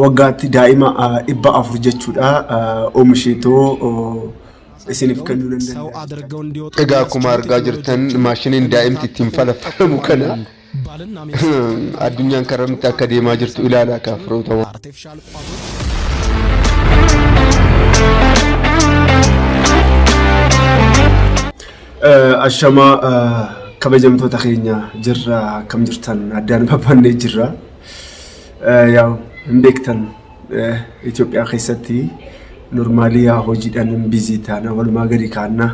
waggaatti daa'ima dhibba afur jechuudha oomisheetoo isinif kennuu danda'a. Egaa akkuma argaa jirtan maashiniin daa'imti ittiin falafalamu kana addunyaan karamitti akka deemaa jirtu ilaalaa kaafroota. Ashama kabajamtoota keenya jirra akkam jirtan addaan babbannee jirra. Yaa hin beektan Itoophiyaa keessatti normaaliyaa hojiidhaan bizii taana walumaa gadi kaanna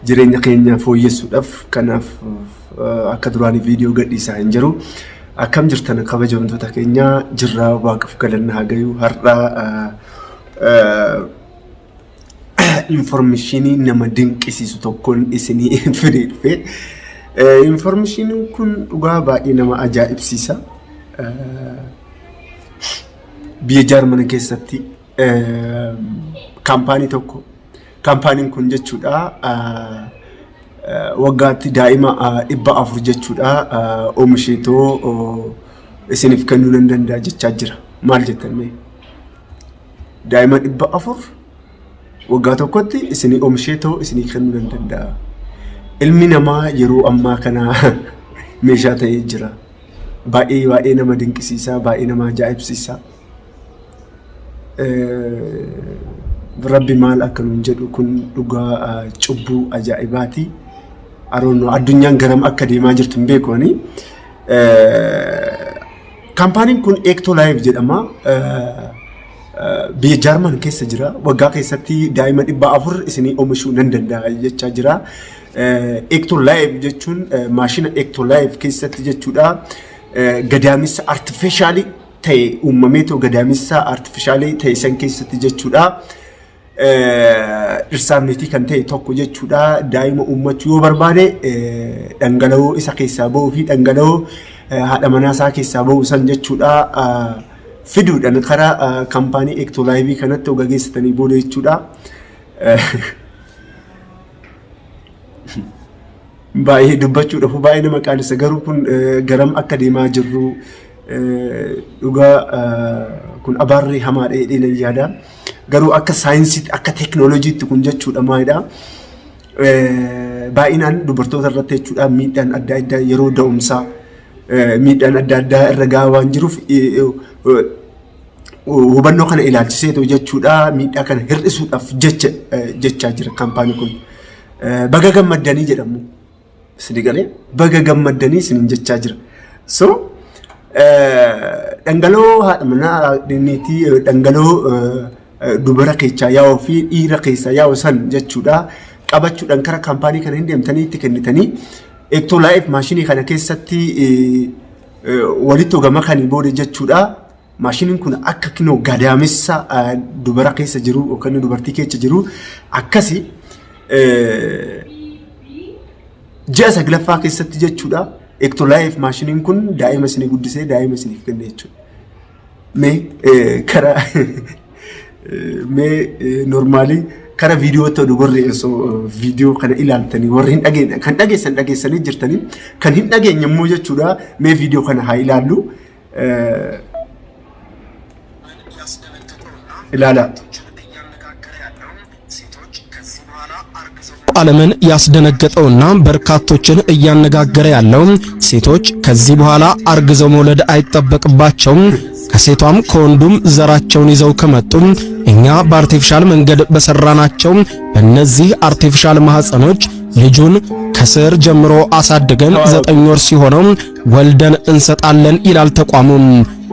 jireenya keenya fooyyessuudhaaf kanaaf akka duraanii viidiyoo gadhiisaa hin jiru. Akkam jirtan kabajamtoota keenya jirra waaqaf galanna haa gayu har'a informationii nama dinqisiisu tokkoon isinii fidee dhufe. Informationiin kun dhugaa baay'ee nama ajaa'ibsiisa. Biyya Jarman keessatti kaampaanii tokko kaampaaniin kun jechuudha waggaatti daa'ima dhibba afur jechuudha oomisheetoo isinif kennuu danda'a jechaa jira. Maal jettan mee? Daa'ima dhibba afur waggaa tokkotti isinii oomisheetoo isinii kennuu danda'a. Ilmi namaa yeroo ammaa kana meeshaa ta'ee jira. Baay'ee nama dinqisiisa, baay'ee nama ajaa'ibsiisa. Rabbi maal akka nuun jedhu kun dhugaa cubbuu ajaa'ibaati. Aroonoo addunyaan garam akka deemaa jirtu hin beeku ani. Kaampaaniin kun Ectolife jedhama. Biyya Jarman keessa jira. Waggaa keessatti daa'ima dhibba afur isinii oomishuu nan danda'a jechaa jira. Ectolife jechuun maashina Ectolife keessatti jechuudha. Gadaamessa artificially ta'e uumameetoo gadaamessa artificially ta'e san keessatti jechuudha. Dhirsaamneetii kan ta'e tokko jechuudha. Daa'ima uummachuu yoo barbaade dhangala'oo isa keessaa ba'uu fi dhangala'oo haadha manaa isaa keessaa ba'uu san jechuudha. Fiduudhaan karaa kaampaanii Ectolife kanatti ogeessatanii booda jechuudha. Baay'ee dubbachuudhaaf baay'ee nama qaalisa garuu kun garam akka deemaa jirru dhugaa kun abaarree hamaadha jedhee nan yaada. Garuu akka saayinsiitti akka teekinooloojiitti kun jechuudha maalidha. Baay'inaan dubartoota irratti jechuudha miidhaan adda addaa yeroo da'umsaa miidhaan adda addaa irra gahaa waan jiruuf hubannoo kana ilaalchiseetu jechuudha miidhaa kana hir'isuudhaaf jechaa jira kaampaanii kun. Baga gammaddanii jedhamu. Sinigalee baga gammaddanii sinin jechaa jira. So dhangala'oo haadha manaa dinniitii dhangala'oo dubara keessaa yaa'uu fi dhiira keessaa yaa'u san jechuudha qabachuudhaan karaa kaampaanii kana hin deemtanii itti kennitanii Ectolife maashinii kana keessatti walitti ogama kan booda jechuudha. Maashiniin kun akka kinoo gadaamessa dubara keessa jiru yookaan dubartii keessa jiru akkasi ji'a saglaffaa keessatti jechuudha. Ectolife maashiniin kun daa'ima isinii guddisee daa'ima isiniif kenna jechuudha. Mee normaalii karaa viidiyoo ta'u dogorree osoo viidiyoo kana ilaaltanii warri hin dhageenye kan dhageessanii jirtanii kan hin dhageenye immoo jechuudha. Mee viidiyoo kana haa ilaallu. ilaala. ዓለምን ያስደነገጠውና በርካቶችን እያነጋገረ ያለው ሴቶች ከዚህ በኋላ አርግዘው መውለድ አይጠበቅባቸውም ከሴቷም ከወንዱም ዘራቸውን ይዘው ከመጡ እኛ በአርቲፊሻል መንገድ በሰራናቸው በእነዚህ አርቲፊሻል ማህፀኖች ልጁን ከስር ጀምሮ አሳድገን 9 ወር ሲሆነው ወልደን እንሰጣለን ይላል ተቋሙ።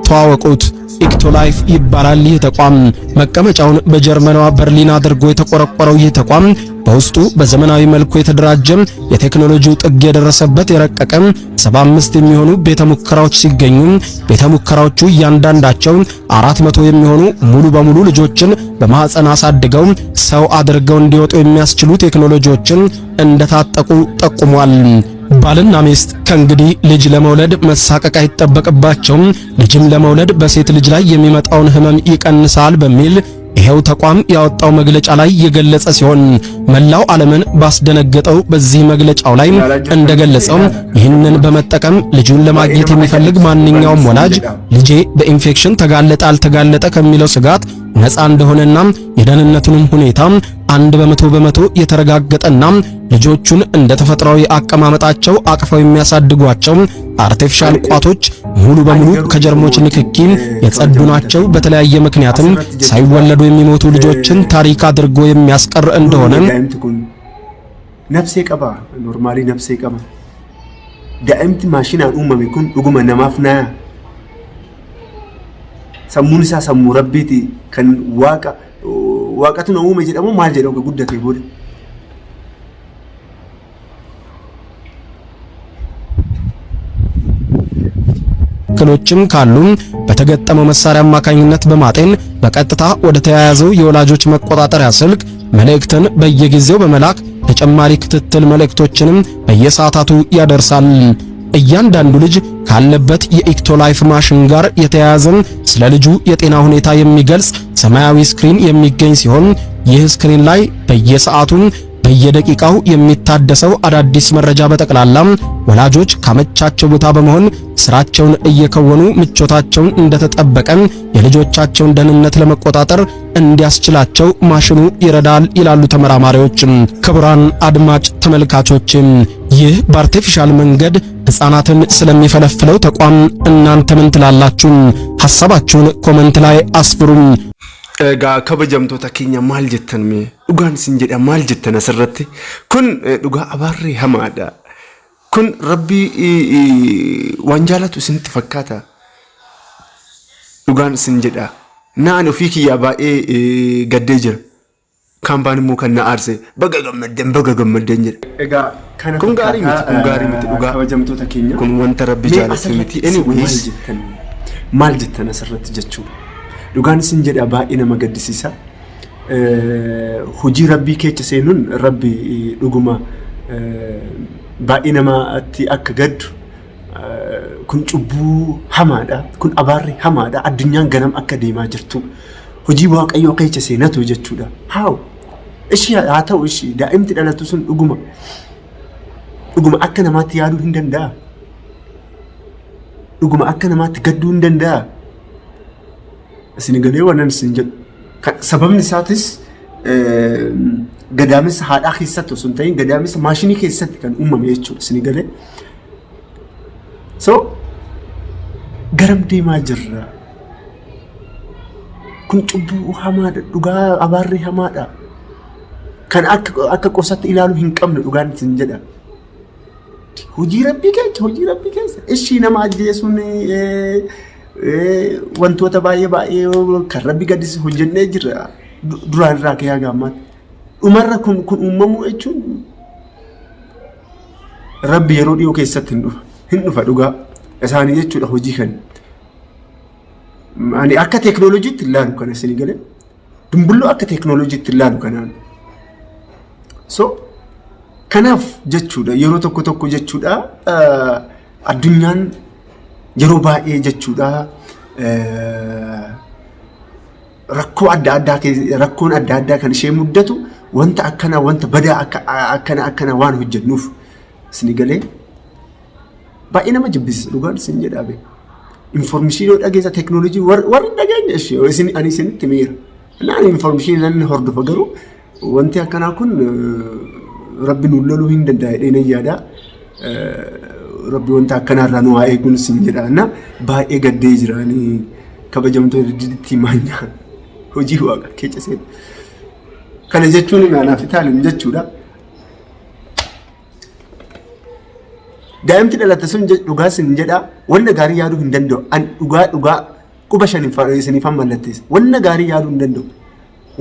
ተዋወቁት። Ectolife ይባላል ይህ ተቋም። መቀመጫውን በጀርመኗ በርሊን አድርጎ የተቆረቆረው ይህ ተቋም በውስጡ በዘመናዊ መልኩ የተደራጀ የቴክኖሎጂው ጥግ የደረሰበት የረቀቀ 75 የሚሆኑ ቤተ ሙከራዎች ሲገኙ ቤተ ሙከራዎቹ እያንዳንዳቸው 400 የሚሆኑ ሙሉ በሙሉ ልጆችን በማህፀን አሳድገው ሰው አድርገው እንዲወጡ የሚያስችሉ ቴክኖሎጂዎችን እንደታጠቁ ጠቁሟል። ባልና ሚስት ከእንግዲህ ልጅ ለመውለድ መሳቀቅ አይጠበቅባቸውም። ልጅም ለመውለድ በሴት ልጅ ላይ የሚመጣውን ህመም ይቀንሳል በሚል ይሄው ተቋም ያወጣው መግለጫ ላይ የገለጸ ሲሆን መላው ዓለምን ባስደነገጠው በዚህ መግለጫው ላይ እንደገለጸው ይህንን በመጠቀም ልጁን ለማግኘት የሚፈልግ ማንኛውም ወላጅ ልጄ በኢንፌክሽን ተጋለጠ አልተጋለጠ ከሚለው ስጋት ነፃ እንደሆነና የደህንነቱንም ሁኔታ 100% የተረጋገጠና ልጆቹን እንደ ተፈጥሯዊ አቀማመጣቸው አቅፈው የሚያሳድጓቸው አርቲፊሻል ቋቶች ሙሉ በሙሉ ከጀርሞች ንክኪ የጸዱ ናቸው። በተለያየ ምክንያትም ሳይወለዱ የሚሞቱ ልጆችን ታሪክ አድርጎ የሚያስቀር እንደሆነ ነፍሴ ቀባ ኖርማሊ ነፍሴ ቀባ ዳእምት ማሽናን ኡመሜ ኩን ዱጉመ ነማፍና ሰሙንሳ ሰሙ ረቢቲ ከን ዋቀቱ ነው ኡመ ጀደሙ ማል ጀደው ጉደቴ ቦደ ክሎችም ካሉ በተገጠመው መሳሪያ አማካኝነት በማጤን በቀጥታ ወደ ተያያዘው የወላጆች መቆጣጠሪያ ስልክ መልእክትን በየጊዜው በመላክ ተጨማሪ ክትትል መልእክቶችንም በየሰዓታቱ ያደርሳል። እያንዳንዱ ልጅ ካለበት የኢክቶላይፍ ማሽን ጋር የተያያዘ ስለ ልጁ የጤና ሁኔታ የሚገልጽ ሰማያዊ ስክሪን የሚገኝ ሲሆን ይህ ስክሪን ላይ በየሰዓቱ በየደቂቃው የሚታደሰው አዳዲስ መረጃ በጠቅላላ ወላጆች ካመቻቸው ቦታ በመሆን ስራቸውን እየከወኑ ምቾታቸውን እንደተጠበቀ የልጆቻቸውን ደህንነት ለመቆጣጠር እንዲያስችላቸው ማሽኑ ይረዳል ይላሉ ተመራማሪዎች። ክቡራን አድማጭ ተመልካቾች ይህ በአርቲፊሻል መንገድ ሕፃናትን ስለሚፈለፍለው ተቋም እናንተ ምን ትላላችሁ? ሐሳባችሁን ኮሜንት ላይ አስፍሩም። Egaa kabajamtoota keenya maal jettan mee dhugaan isin jedha maal jettan asirratti kun dhugaa abaarree hamaadha kun rabbi waan jaalatu isinitti fakkaata dhugaan isin jedha naan ofii kiyyaa baay'ee gaddee jira kaampaan immoo kan na aarse baga gammaddan jedha egaa kana kun gaarii miti dhugaa kabajamtoota keenya kun wanta rabbi jaalatu miti anyways maal jettan asirratti jechuudha dhugaan isin jedha baay'ee nama gaddisiisa hojii rabbii keessa seenuun rabbi dhuguma baay'ee namatti akka gaddu kun cubbuu hamaadha kun abaarri hamaadha addunyaan ganam akka deemaa jirtu hojii waaqayyoo keessa seenatu jechuudha haaw ishi haa ta'u ishi daa'imti dhalatu sun dhuguma akka namaatti yaaduu hin danda'a dhuguma akka namaatti gadduu hin danda'a Sinigalee wannan isin jedhu sababni isaatis gadaamessa haadhaa keessatti osoo hin ta'in gadaamessa maashinii keessatti kan uumame jechuudha sinigalee. So garam deemaa jirra kun cubbuu hamaadha dhugaa abaarree hamaadha kan akka qosatti ilaaluu hin qabne dhugaan isin jedha. Hojii rabbii keessa ishii nama ajjeesuun wantoota baay'ee kan rabbi gaddisiisu hojjennee jirra duraan irraa ka'ee gaammaatti dhumarra kun uumamuu jechuun rabbi yeroo dhiyoo keessatti hin dhufa dhugaa isaanii jechuudha hojii kan ani akka teeknooloojiitti ilaalu kana isinii galee dumbulloo akka teeknooloojiitti ilaalu kanaan so kanaaf jechuudha yeroo tokko jechuudha addunyaan yeroo baay'ee jechuudha rakkoon adda addaa kan ishee muddatu wanta akkana wanta badaa akkana waan hojjennuuf isinii galee baay'ee nama jibbisiisa dhugaan isin jedhaabe information dhageessa teeknooloojii warri dhageenya ishee ani isinitti miira naan information nan hordofa garuu wanti akkanaa kun rabbi nu loluu hin danda'a dheena yaada rabbi wanta akkanarraa nu haa eeguun isin jedhaana baay'ee gaddee jiraanii kabajamtoota diditti maanya hojii waaqa keessa seenu kana jechuun naanaaf itaalin jechuudha daa'imti dhalatte sun dhugaa isin jedha wanna gaarii yaaduu hin danda'u an dhugaa quba shan isiniifan mallatteessa wanna gaarii yaaduu hin danda'u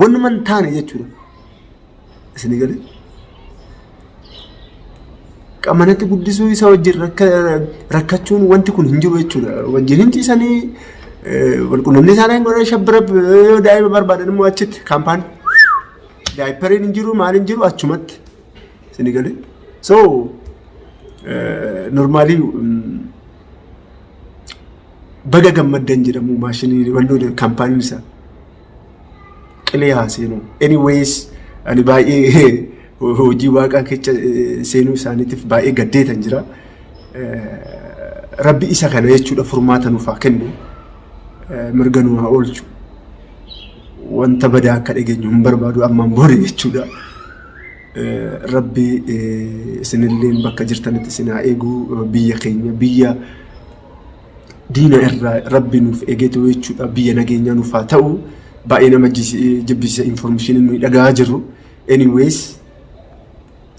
wanni man taane jechuudha isin galee qamanatti guddisuu isa wajjin rakkachuun wanti kun hin jiru jechuudha wajjin hin ciisanii walqunnamni isaanii godhan shabbirab daa'ima barbaadan immoo achitti kaampaanii daayiperiin hin jiru maal hin jiru achumatti isin galee so normally baga gammaddan jedhamu maashinii walloo kaampaaniin isaa qilee haa seenu. Anyways ani baay'ee hojii waaqaa keessa seenuu isaaniitiif baay'ee gaddeetan jira. Rabbi isa kana jechuudha furmaata nuuf haa kennu. Mirga nu haa oolchu. Wanta badaa akka dhageenyu hin barbaadu ammaan boore jechuudha. Rabbi isinilleen bakka jirtanitti isin haa eegu biyya keenya biyya diina irraa Rabbi nuuf eegeetu jechuudha biyya nageenya nuuf haa ta'u. Baay'ee nama jibbisiisa information nuyi dhagahaa jirru. Anyways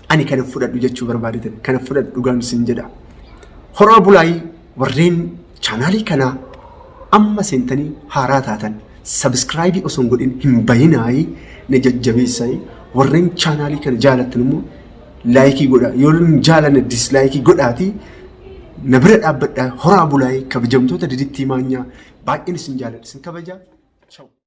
ani kana fudhadhu jechuu barbaadetan kana fudhadhu dhugaan isin jedha. Horaa bulaayii warreen chaanaalii kana amma seentanii haaraa taatan subscribe osoo godhin hin bayinaayi ne jajjabeessaayi warreen chaanaalii kana jaalattan immoo laayikii godha yoo jaalanne dislaayikii godhaati na bira dhaabbadhaa horaa bulaayii kabajamtoota didittii maanyaa baay'een isin jaaladha isin kabajaa.